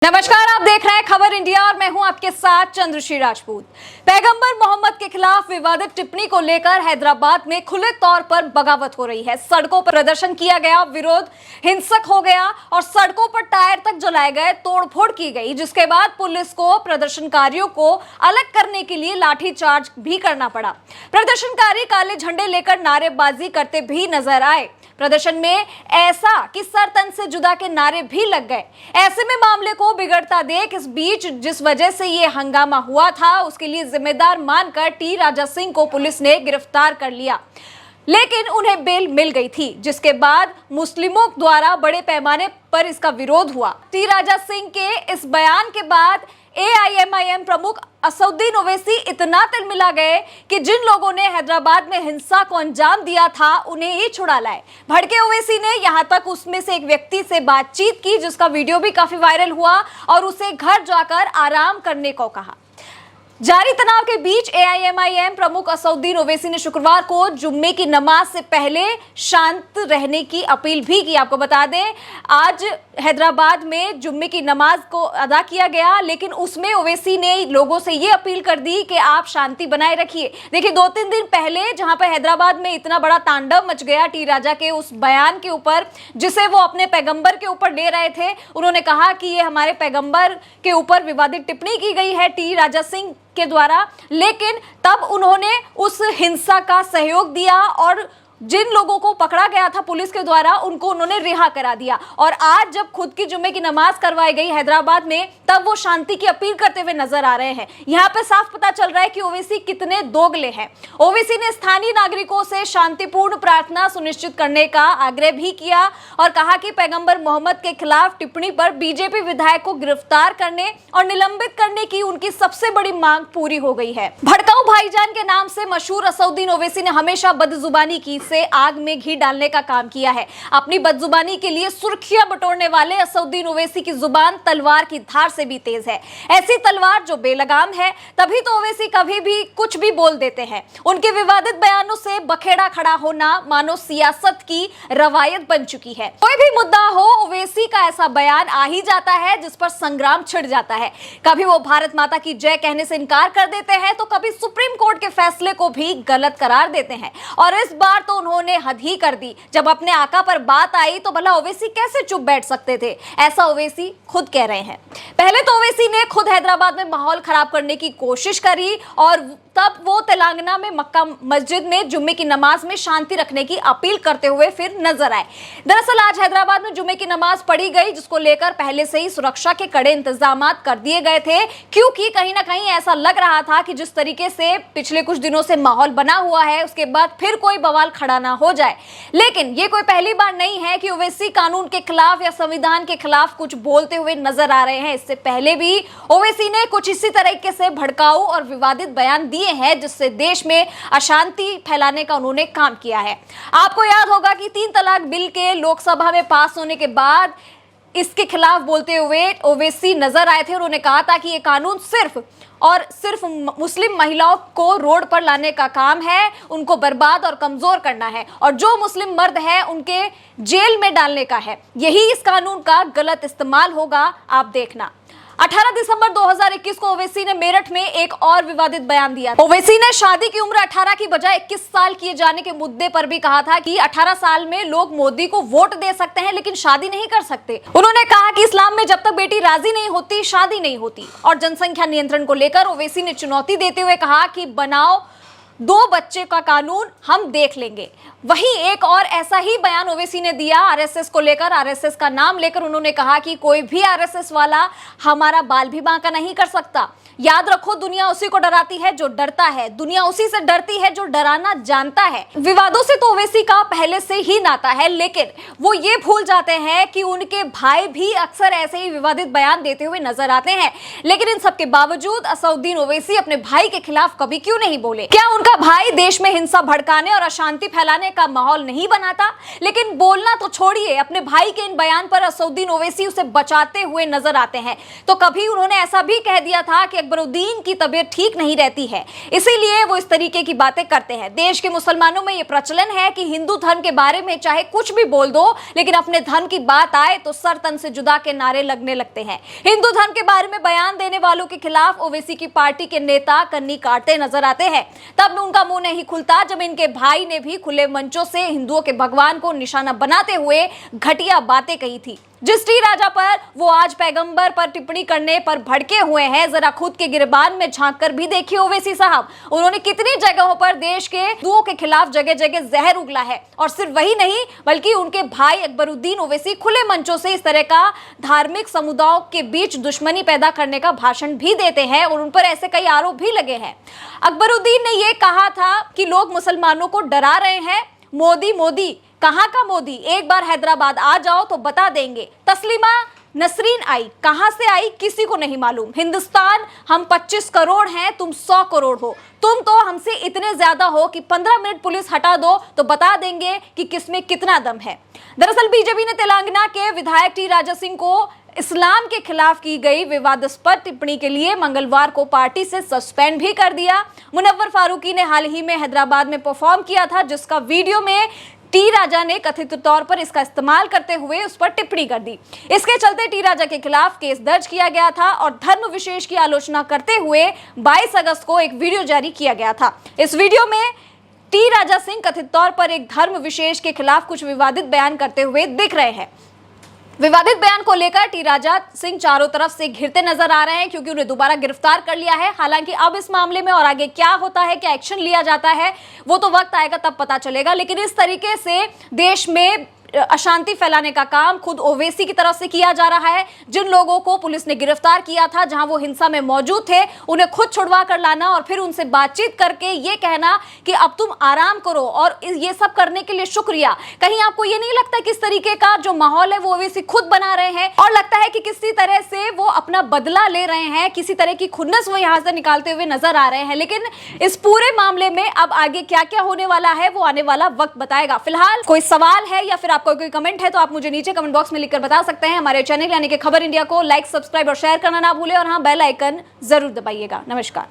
नमस्कार, आप देख रहे हैं खबर इंडिया और मैं हूं आपके साथ चंद्रश्री राजपूत। पैगंबर मोहम्मद के खिलाफ विवादित टिप्पणी को लेकर हैदराबाद में खुले तौर पर बगावत हो रही है। सड़कों पर प्रदर्शन किया गया, विरोध हिंसक हो गया और सड़कों पर टायर तक जलाए गए, तोड़फोड़ की गई, जिसके बाद पुलिस को प्रदर्शनकारियों को अलग करने के लिए लाठीचार्ज भी करना पड़ा। प्रदर्शनकारी काले झंडे लेकर नारेबाजी करते भी नजर आए। प्रदर्शन में ऐसा कि सर तन से जुदा के नारे भी लग गए। ऐसे में मामले को बिगड़ता देख इस बीच जिस वजह से ये हंगामा हुआ था उसके लिए जिम्मेदार मानकर टी राजा सिंह को पुलिस ने गिरफ्तार कर लिया, लेकिन उन्हें बेल मिल गई थी, जिसके बाद मुस्लिमों द्वारा बड़े पैमाने पर इसका विरोध हुआ। टी राजा सिंह के इस बयान के बाद AIMIM प्रमुख असदुद्दीन ओवैसी इतना तिलमिला गए कि जिन लोगों ने हैदराबाद में हिंसा को अंजाम दिया था उन्हें ही छुड़ा लाए। भड़के ओवैसी ने यहां तक उसमें से एक व्यक्ति से बातचीत की जिसका वीडियो भी काफी वायरल हुआ और उसे घर जाकर आराम करने को कहा। जारी तनाव के बीच AIMIM प्रमुख असदुद्दीन ओवैसी ने शुक्रवार को जुम्मे की नमाज से पहले शांत रहने की अपील भी की। आपको बता दें, आज हैदराबाद में जुम्मे की नमाज को अदा किया गया, लेकिन उसमें ओवैसी ने लोगों से ये अपील कर दी कि आप शांति बनाए रखिए। देखिए, 2-3 दिन पहले जहां पर हैदराबाद में इतना बड़ा तांडव मच गया टी राजा के उस बयान के ऊपर जिसे वो अपने पैगंबर के ऊपर ले रहे थे, उन्होंने कहा कि ये हमारे पैगंबर के ऊपर विवादित टिप्पणी की गई है टी राजा सिंह के द्वारा, लेकिन तब उन्होंने उस हिंसा का सहयोग दिया और जिन लोगों को पकड़ा गया था पुलिस के द्वारा उनको उन्होंने रिहा करा दिया। और आज जब खुद की जुम्मे की नमाज करवाई गई हैदराबाद में, तब वो शांति की अपील करते हुए नजर आ रहे हैं। यहाँ पे साफ पता चल रहा है कि ओवैसी कितने दोगले हैं। ओवैसी ने स्थानीय नागरिकों से शांतिपूर्ण प्रार्थना सुनिश्चित करने का आग्रह भी किया और कहा कि पैगंबर मोहम्मद के खिलाफ टिप्पणी पर बीजेपी विधायक को गिरफ्तार करने और निलंबित करने की उनकी सबसे बड़ी मांग पूरी हो गई है। भड़काऊ भाईजान के नाम से मशहूर असदुद्दीन ओवैसी ने हमेशा बदजुबानी की से आग में घी डालने का काम किया है। अपनी बदजुबानी के लिए सुर्खियां बटोरने वाले असदुद्दीन ओवैसी की जुबान तलवार की धार से भी तेज है। ऐसी तलवार जो बेलगाम है, तभी तो ओवैसी कभी भी कुछ भी बोल देते हैं। उनके विवादित बयानों से बखेड़ा खड़ा होना मानो सियासत की रवायत बन चुकी है। कोई भी मुद्दा हो, ओवैसी का ऐसा बयान आ ही जाता है जिस पर संग्राम छिड़ जाता है। कभी वो भारत माता की जय कहने से इनकार कर देते हैं तो कभी सुप्रीम कोर्ट के फैसले को भी गलत करार देते हैं। और इस बार तो उन्होंने हद ही कर दी। जब अपने आका पर बात आई तो भला ओवैसी कैसे चुप बैठ सकते थे, ऐसा ओवैसी खुद कह रहे हैं। पहले तो ओवैसी ने खुद हैदराबाद में माहौल खराब करने की कोशिश करी और तब वो तेलंगाना में मक्का मस्जिद में जुम्मे की नमाज में शांति रखने की अपील करते हुए फिर नजर आए। दरअसल आज हैदराबाद में जुम्मे की नमाज पढ़ी गई, जिसको लेकर पहले से ही सुरक्षा के कड़े इंतजाम कर दिए गए थे, क्योंकि कहीं ना कहीं ऐसा लग रहा था कि जिस तरीके से पिछले कुछ दिनों से माहौल बना हुआ है उसके बाद फिर कोई बवाल खड़ा ना हो जाए। लेकिन ये कोई पहली बार नहीं है कि ओवैसी कानून के खिलाफ या संविधान के खिलाफ कुछ बोलते हुए नजर आ रहे हैं। इससे पहले भी ओवैसी ने कुछ इसी तरीके से भड़काऊ और विवादित बयान दिए हैं जिससे देश में अशांति फैलाने का उन्होंने काम किया है। आपको याद होगा कि 3 तलाक बिल के लोकसभा में पास होने के बाद इसके खिलाफ बोलते हुए ओवैसी नजर आए थे। उन्होंने कहा था कि ये कानून सिर्फ और सिर्फ मुस्लिम महिलाओं को रोड पर लाने का काम है, उनको बर्बाद और कमजोर करना है और जो मुस्लिम मर्द है उनके जेल में डालने का है। यही इस कानून का गलत इस्तेमाल होगा, आप देखना। 18 दिसंबर 2021 को ओवैसी ने मेरठ में एक और विवादित बयान दिया। ओवैसी ने शादी की उम्र 18 की बजाय 21 साल किए जाने के मुद्दे पर भी कहा था कि 18 साल में लोग मोदी को वोट दे सकते हैं लेकिन शादी नहीं कर सकते। उन्होंने कहा कि इस्लाम में जब तक बेटी राजी नहीं होती शादी नहीं होती। और जनसंख्या नियंत्रण को लेकर ओवैसी ने चुनौती देते हुए कहा कि बनाओ 2 बच्चे का कानून, हम देख लेंगे। वहीं एक और ऐसा ही बयान ओवैसी ने दिया आरएसएस को लेकर। आरएसएस का नाम लेकर उन्होंने कहा कि कोई भी आरएसएस वाला हमारा बाल भी बांका नहीं कर सकता। याद रखो, दुनिया उसी को डराती है जो डरता है, दुनिया उसी से डरती है जो डराना जानता है। विवादों से तो ओवैसी का पहले से ही नाता है, लेकिन वो ये भूल जाते हैं कि उनके भाई भी अक्सर ऐसे ही विवादित बयान देते हुए नजर आते हैं। लेकिन इन सब के बावजूद असदुद्दीन ओवैसी अपने भाई के खिलाफ कभी क्यों नहीं बोले? क्या उनका उनका भाई देश में हिंसा भड़काने और अशांति फैलाने का माहौल नहीं बनाता, लेकिन बोलना तो छोड़िए, अपने भाई के इन बयान पर असदुद्दीन ओवैसी उसे बचाते हुए नजर आते हैं। तो कभी उन्होंने ऐसा भी कह दिया था कि अकबरुद्दीन की तबीयत ठीक नहीं रहती है, इसीलिए वो इस तरीके की बातें करते हैं। देश के मुसलमानों में यह प्रचलन है कि हिंदू धर्म के बारे में चाहे कुछ भी बोल दो, लेकिन अपने धर्म की बात आए तो सर तन से जुदा के नारे लगने लगते हैं। हिंदू धर्म के बारे में बयान देने वालों के खिलाफ ओवैसी की पार्टी के नेता कन्नी काटते नजर आते हैं। तब उनका मुंह नहीं खुलता जब इनके भाई ने भी खुले मंचों से हिंदुओं के भगवान को निशाना बनाते हुए घटिया बातें कही थी। जिस टी राजा पर वो आज पैगंबर पर टिप्पणी करने पर भड़के हुए हैं, जरा खुद के गिरबान में झांक कर भी देखिए ओवैसी साहब, उन्होंने कितनी जगहों पर देश के हिंदुओं के खिलाफ जगह जगह जहर उगला है। और सिर्फ वही नहीं, बल्कि उनके भाई अकबरुद्दीन ओवैसी खुले मंचों से इस तरह का धार्मिक समुदायों के बीच दुश्मनी पैदा करने का भाषण भी देते हैं और उन पर ऐसे कई आरोप भी लगे हैं। अकबरुद्दीन ने यह कहा था कि लोग मुसलमानों को डरा रहे हैं, मोदी मोदी, कहां का मोदी, एक बार हैदराबाद आ जाओ तो बता देंगे। तस्लीमा नसरीन आई, कहां से आई किसी को नहीं मालूम। हिंदुस्तान हम 25 करोड़ हैं, तुम 100 करोड़ हो। तुम तो हमसे इतने ज्यादा हो कि 15 मिनट पुलिस हटा दो तो बता देंगे कि किसमें कितना दम है। दरअसल बीजेपी ने तेलंगाना के विधायक टी राजा सिंह को इस्लाम के खिलाफ की गई विवादास्पद टिप्पणी के लिए मंगलवार को पार्टी से सस्पेंड भी कर दिया। मुनव्वर फारूकी ने हाल ही में हैदराबाद में परफॉर्म किया था, जिसका वीडियो में टी राजा ने कथित तौर पर इसका इस्तेमाल करते हुए उस पर टिप्पणी कर दी। इसके चलते टी राजा के खिलाफ केस दर्ज किया गया था और धर्म विशेष की आलोचना करते हुए 22 अगस्त को एक वीडियो जारी किया गया था। इस वीडियो में टी राजा सिंह कथित तौर पर एक धर्म विशेष के खिलाफ कुछ विवादित बयान करते हुए दिख रहे हैं। विवादित बयान को लेकर टी राजा सिंह चारों तरफ से घिरते नजर आ रहे हैं, क्योंकि उन्हें दोबारा गिरफ्तार कर लिया है। हालांकि अब इस मामले में और आगे क्या होता है, क्या एक्शन लिया जाता है, वो तो वक्त आएगा तब पता चलेगा। लेकिन इस तरीके से देश में अशांति फैलाने का काम खुद ओवैसी की तरफ से किया जा रहा है। जिन लोगों को पुलिस ने गिरफ्तार किया था, जहां वो हिंसा में मौजूद थे, उन्हें खुद छुड़वा कर लाना और फिर उनसे बातचीत करके ये कहना कि अब तुम आराम करो और ये सब करने के लिए शुक्रिया। कहीं आपको ये नहीं लगता कि इस तरीके का जो माहौल है वो ओवैसी खुद बना रहे हैं और लगता है कि किसी तरह से वो अपना बदला ले रहे हैं, किसी तरह की खुन्नस वो यहां से निकालते हुए नजर आ रहे हैं। लेकिन इस पूरे मामले में अब आगे क्या क्या होने वाला है वो आने वाला वक्त बताएगा। फिलहाल कोई सवाल है या फिर आपको कोई कमेंट है तो आप मुझे नीचे कमेंट बॉक्स में लिखकर बता सकते हैं। हमारे चैनल यानी कि खबर इंडिया को लाइक, सब्सक्राइब और शेयर करना ना भूलें और हाँ, बेल आइकन जरूर दबाइएगा। नमस्कार।